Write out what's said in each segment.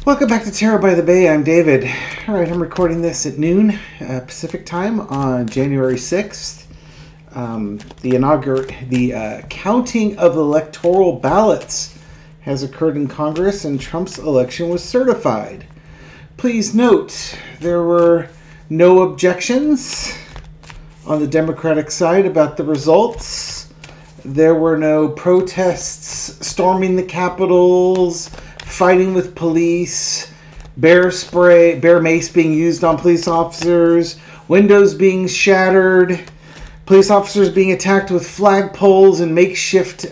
Welcome back to Tarot by the Bay. I'm David. All right, I'm recording this at noon Pacific time on January 6th. The counting of electoral ballots has occurred in Congress, and Trump's election was certified. Please note there were no objections on the Democratic side about the results. There were no protests storming the Capitols, fighting with police, bear mace being used on police officers, windows being shattered, police officers being attacked with flagpoles and makeshift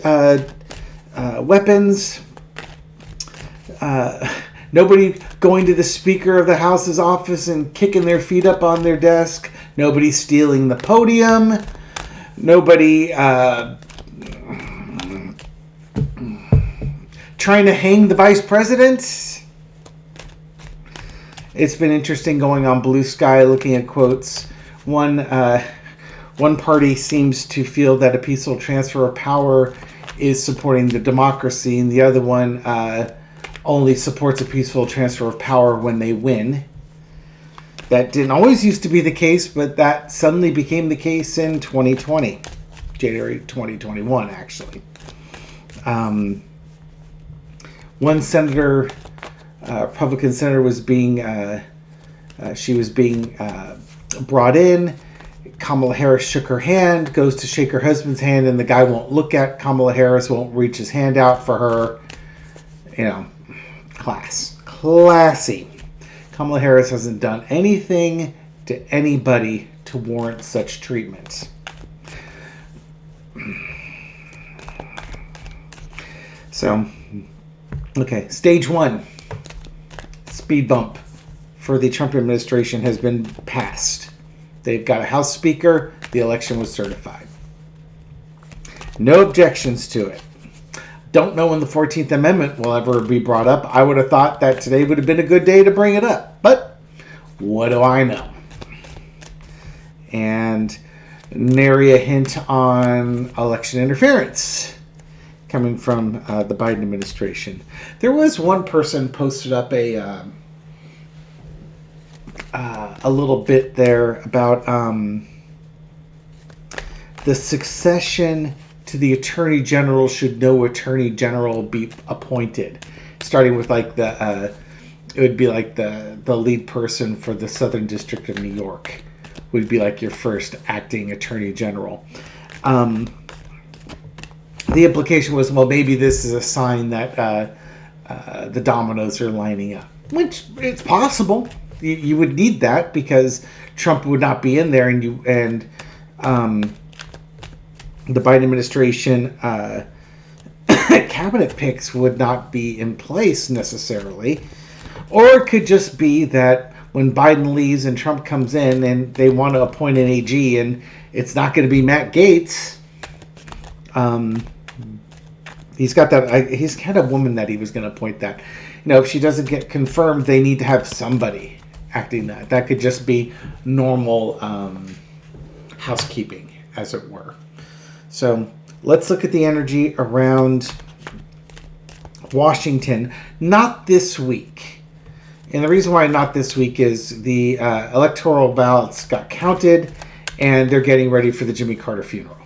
weapons. Nobody going to the Speaker of the House's office and kicking their feet up on their desk. Nobody stealing the podium. Nobody trying to hang the vice president. It's been interesting going on Blue Sky looking at quotes. One party seems to feel that a peaceful transfer of power is supporting the democracy, and the other one only supports a peaceful transfer of power when they win. That didn't always used to be the case, but that suddenly became the case in 2020. January 2021, actually. One senator, Republican senator, was being brought in. Kamala Harris shook her hand, goes to shake her husband's hand, and the guy won't look at Kamala Harris, won't reach his hand out for her. You know, classy. Kamala Harris hasn't done anything to anybody to warrant such treatment. So, okay, stage one, speed bump for the Trump administration has been passed. They've got a House Speaker. The election was certified. No objections to it. Don't know when the 14th Amendment will ever be brought up. I would have thought that today would have been a good day to bring it up. But what do I know? And nary a hint on election interference coming from the Biden administration. There was one person posted up a little bit there about the succession to the Attorney General should no Attorney General be appointed. Starting with like it would be like the lead person for the Southern District of New York would be like your first acting Attorney General. The implication was, well, maybe this is a sign that the dominoes are lining up. Which, it's possible. You would need that because Trump would not be in there, and the Biden administration cabinet picks would not be in place necessarily. Or it could just be that when Biden leaves and Trump comes in and they want to appoint an AG and it's not going to be Matt Gaetz. He's got that. He's had a woman that he was going to appoint that. You know, if she doesn't get confirmed, they need to have somebody acting that. That could just be normal housekeeping, as it were. So let's look at the energy around Washington. Not this week. And the reason why not this week is the electoral ballots got counted, and they're getting ready for the Jimmy Carter funeral.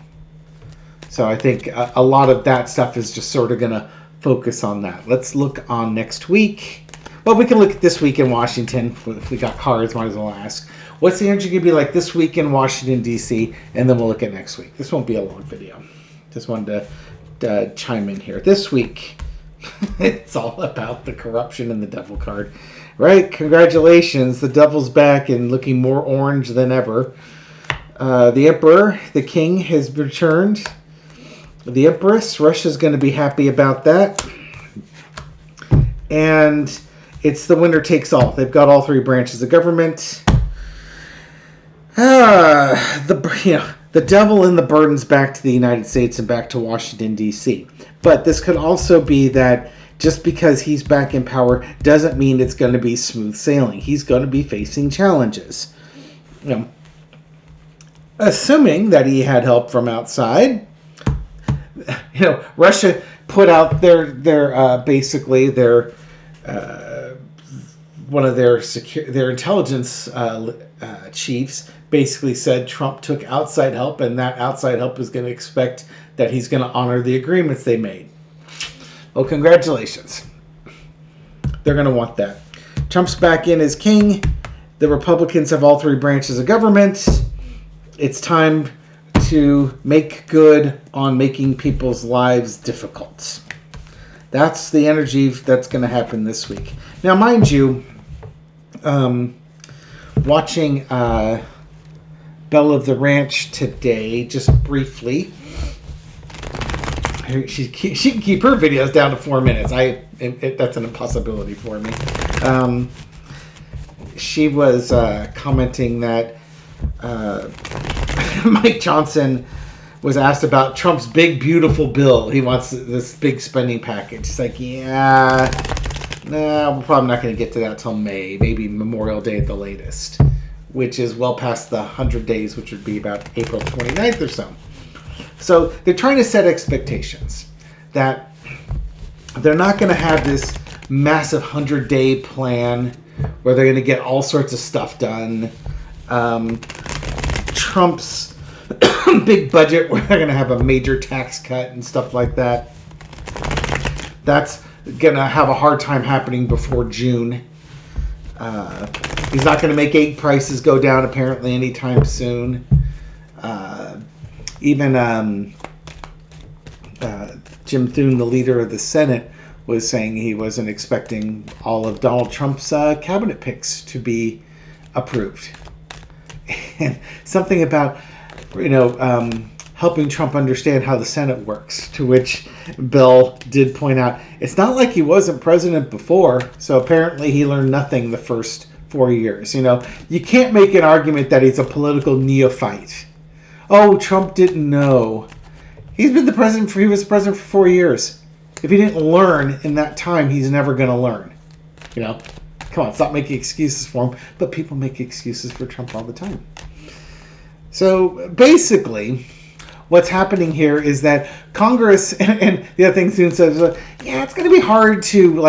So I think a lot of that stuff is just sort of going to focus on that. Let's look on next week. Well, we can look at this week in Washington. If we got cards, might as well ask. What's the energy going to be like this week in Washington, D.C.? And then we'll look at next week. This won't be a long video. Just wanted to chime in here. This week, it's all about the corruption and the devil card. Right? Congratulations. The devil's back and looking more orange than ever. The emperor, the king, has returned. The empress, Russia's going to be happy about that. And it's the winner takes all. They've got all three branches of government. The devil and the burden's back to the United States and back to Washington, D.C. But this could also be that just because he's back in power doesn't mean it's going to be smooth sailing. He's going to be facing challenges. Assuming that he had help from outside. Russia put out their one of their intelligence chiefs basically said Trump took outside help, and that outside help is going to expect that he's going to honor the agreements they made. Well, congratulations. They're going to want that. Trump's back in as king. The Republicans have all three branches of government. It's time to make good on making people's lives difficult. That's the energy that's going to happen this week. Now, mind you, watching Belle of the Ranch today, just briefly, she can keep her videos down to 4 minutes. That's an impossibility for me. She was commenting that Mike Johnson was asked about Trump's big, beautiful bill. He wants this big spending package. It's like, yeah, we're probably not going to get to that till May, maybe Memorial Day at the latest, which is well past the 100 days, which would be about April 29th or so. So they're trying to set expectations that they're not going to have this massive 100-day plan where they're going to get all sorts of stuff done. Trump's big budget where they're going to have a major tax cut and stuff like that. That's going to have a hard time happening before June. He's not going to make egg prices go down apparently anytime soon. Even Jim Thune, the leader of the Senate, was saying he wasn't expecting all of Donald Trump's cabinet picks to be approved. And something about, helping Trump understand how the Senate works, to which Bill did point out, it's not like he wasn't president before, so apparently he learned nothing the first 4 years. You can't make an argument that he's a political neophyte. Oh, Trump didn't know. He was president for 4 years. If he didn't learn in that time, he's never going to learn. Come on, stop making excuses for him. But people make excuses for Trump all the time. So basically, what's happening here is that Congress, and the other thing Thune says, it's going to be hard to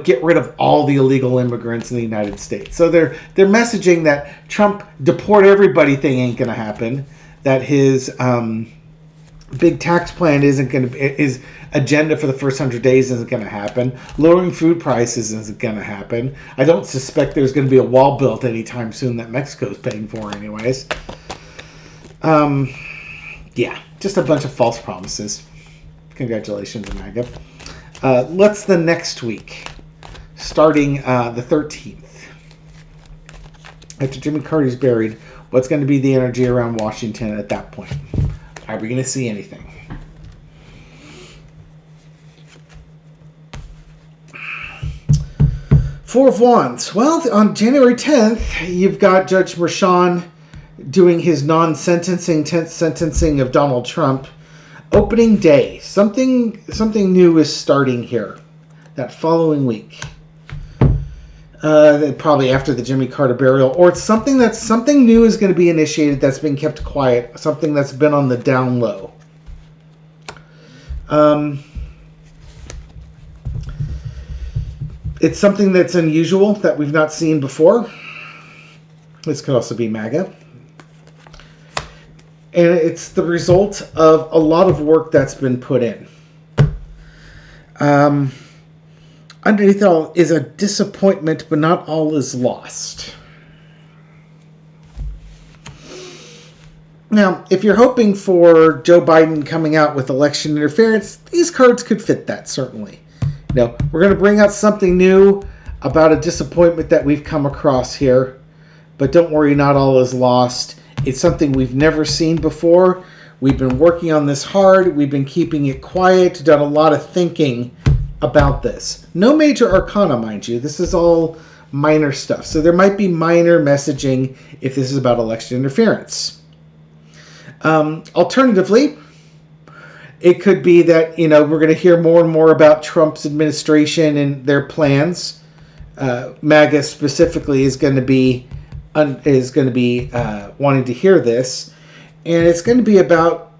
get rid of all the illegal immigrants in the United States. So they're messaging that Trump deport everybody thing ain't going to happen. That his big tax plan his agenda for the first 100 days isn't going to happen. Lowering food prices isn't going to happen. I don't suspect there's going to be a wall built anytime soon that Mexico's paying for anyways. Just a bunch of false promises. Congratulations, MAGA. Let's the next week, starting the 13th. After Jimmy Carter's buried, what's going to be the energy around Washington at that point? Are we going to see anything? Four of Wands. Well, on January 10th, you've got Judge Merchan doing his non-sentencing, tense sentencing of Donald Trump. Opening day. Something new is starting here. That following week. Probably after the Jimmy Carter burial. Or it's something new is going to be initiated that's been kept quiet. Something that's been on the down low. It's something that's unusual that we've not seen before. This could also be MAGA. And it's the result of a lot of work that's been put in. Underneath it all is a disappointment, but not all is lost. Now, if you're hoping for Joe Biden coming out with election interference, these cards could fit that, certainly. We're going to bring out something new about a disappointment that we've come across here. But don't worry, not all is lost. It's something we've never seen before. We've been working on this hard. We've been keeping it quiet, done a lot of thinking about this. No major arcana, mind you. This is all minor stuff. So there might be minor messaging if this is about election interference. Alternatively, it could be that, we're going to hear more and more about Trump's administration and their plans. MAGA specifically is going to be wanting to hear this, and it's going to be about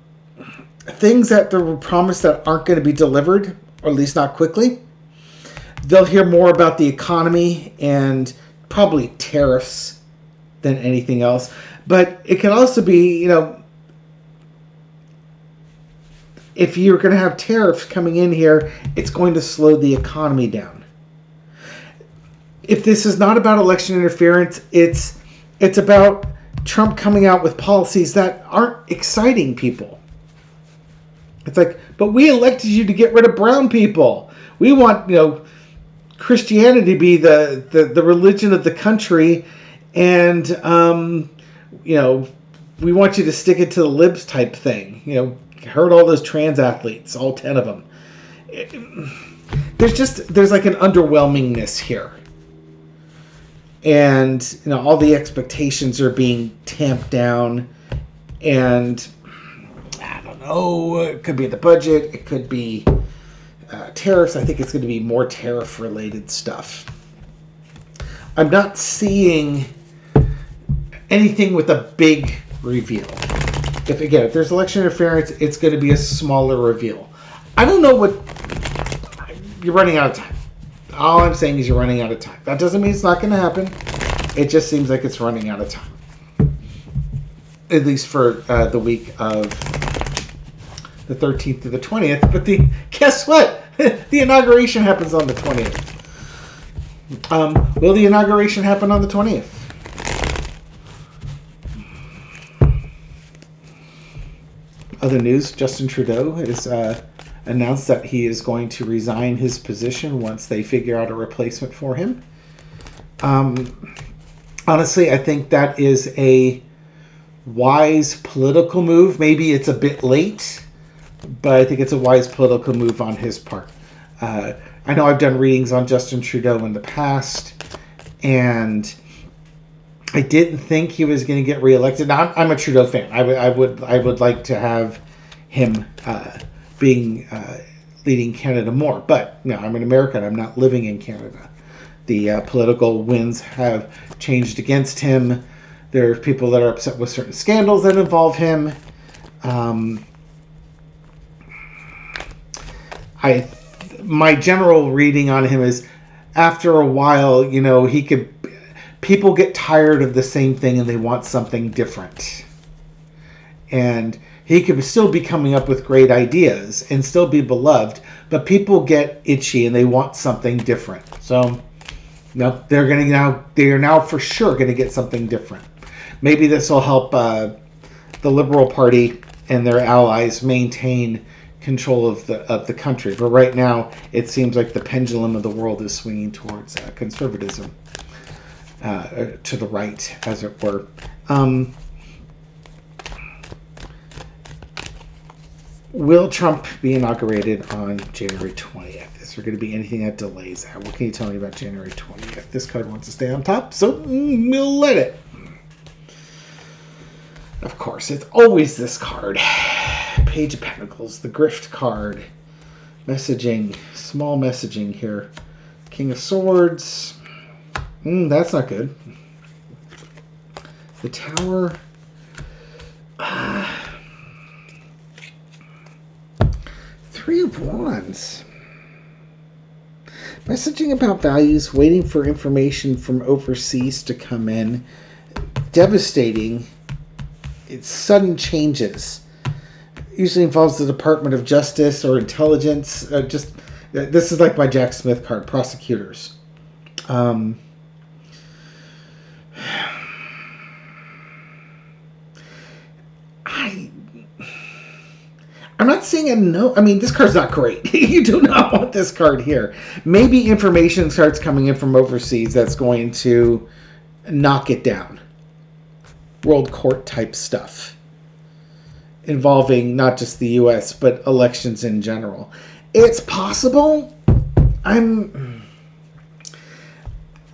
things that were promised that aren't going to be delivered, or at least not quickly. They'll hear more about the economy and probably tariffs than anything else. But it can also be, if you're going to have tariffs coming in here, it's going to slow the economy down. If this is not about election interference, it's about Trump coming out with policies that aren't exciting people. It's like, but we elected you to get rid of brown people. We want, Christianity to be the religion of the country, and we want you to stick it to the libs type thing. Heard all those trans athletes, all 10 of them. There's like an underwhelmingness here. And, all the expectations are being tamped down. And, I don't know, it could be the budget. It could be tariffs. I think it's going to be more tariff-related stuff. I'm not seeing anything with a big reveal. If there's election interference, it's going to be a smaller reveal. I don't know what... You're running out of time. All I'm saying is you're running out of time. That doesn't mean it's not going to happen. It just seems like it's running out of time. At least for the week of the 13th to the 20th. But guess what? The inauguration happens on the 20th. Will the inauguration happen on the 20th? Other news, Justin Trudeau has announced that he is going to resign his position once they figure out a replacement for him. Honestly, I think that is a wise political move. Maybe it's a bit late, but I think it's a wise political move on his part. I know I've done readings on Justin Trudeau in the past, and I didn't think he was going to get reelected. Now, I'm a Trudeau fan. I would like to have him being leading Canada more, but I'm an American. I'm not living in Canada. The political winds have changed against him. There are people that are upset with certain scandals that involve him. My general reading on him is, after a while, people get tired of the same thing and they want something different. And he could still be coming up with great ideas and still be beloved, but people get itchy and they want something different. So, they are now for sure going to get something different. Maybe this will help the Liberal Party and their allies maintain control of the country. But right now, it seems like the pendulum of the world is swinging towards conservatism. To the right, as it were. Will Trump be inaugurated on January 20th? Is there going to be anything that delays that? What can you tell me about January 20th? This card wants to stay on top, so we'll let it. Of course, it's always this card. Page of Pentacles, the Grift card. Messaging, small messaging here. King of Swords. That's not good. The Tower. Three of Wands. Messaging about values, waiting for information from overseas to come in. Devastating. It's sudden changes. Usually involves the Department of Justice or Intelligence. This is like my Jack Smith card, prosecutors. I'm not saying a no. I mean, this card's not great. You do not want this card here. Maybe information starts coming in from overseas that's going to knock it down. World court type stuff. Involving not just the U.S., but elections in general. It's possible. I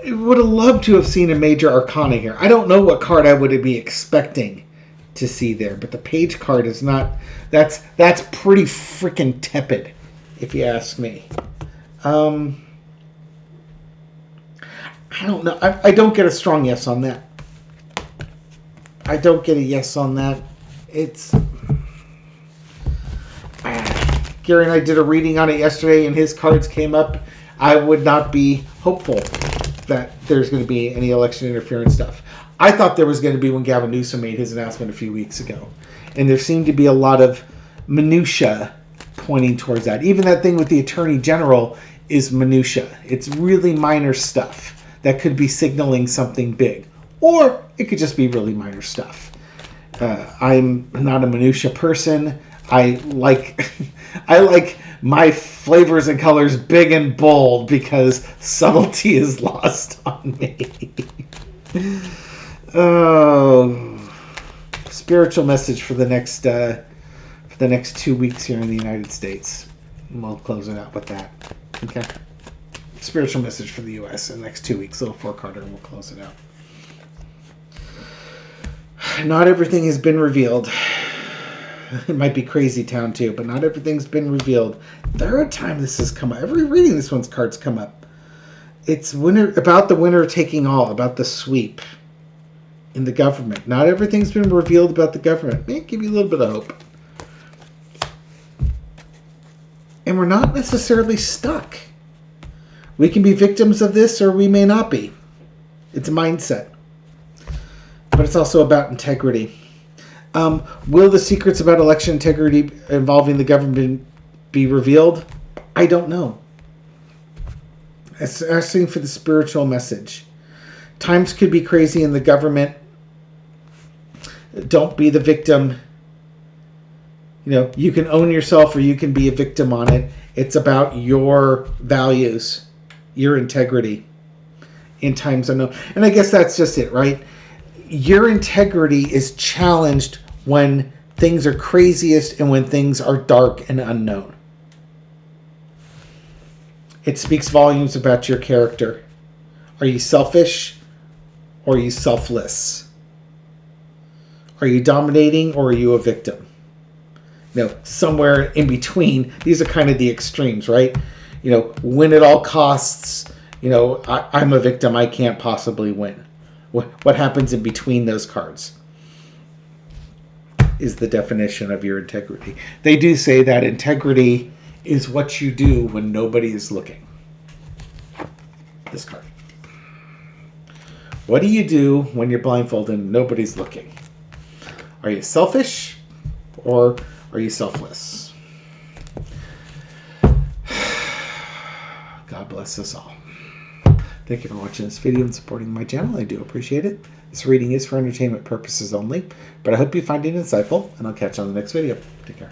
would have loved to have seen a major arcana here. I don't know what card I would be expecting to see there, but the page card is not. That's pretty freaking tepid, if you ask me. I don't know. I don't get a strong yes on that. I don't get a yes on that. It's. Gary and I did a reading on it yesterday, and his cards came up. I would not be hopeful that there's going to be any election interference stuff. I thought there was going to be when Gavin Newsom made his announcement a few weeks ago. And there seemed to be a lot of minutia pointing towards that. Even that thing with the Attorney General is minutia. It's really minor stuff that could be signaling something big. Or it could just be really minor stuff. I'm not a minutia person. I like my flavors and colors big and bold because subtlety is lost on me. Oh, spiritual message for the next 2 weeks here in the United States. And we'll close it out with that. Okay. Spiritual message for the U.S. in the next 2 weeks. Little four-carter, and we'll close it out. Not everything has been revealed. It might be crazy town too, but not everything's been revealed. Third time this has come up. Every reading this one's cards come up. It's about the winner taking all, about the sweep in the government. Not everything's been revealed about the government. May give you a little bit of hope. And we're not necessarily stuck. We can be victims of this or we may not be. It's a mindset. But it's also about integrity. Will the secrets about election integrity involving the government be revealed? I don't know. It's asking for the spiritual message. Times could be crazy in the government. Don't be the victim. You can own yourself or you can be a victim on it. It's about your values, your integrity in times unknown. And I guess that's just it, right? Your integrity is challenged when things are craziest and when things are dark and unknown. It speaks volumes about your character. Are you selfish or are you selfless? Are you dominating or are you a victim? Somewhere in between. These are kind of the extremes, right? Win at all costs. I'm a victim. I can't possibly win. What happens in between those cards is the definition of your integrity. They do say that integrity is what you do when nobody is looking. This card. What do you do when you're blindfolded and nobody's looking? Are you selfish or are you selfless? God bless us all. Thank you for watching this video and supporting my channel. I do appreciate it. This reading is for entertainment purposes only, but I hope you find it insightful, and I'll catch you on the next video. Take care.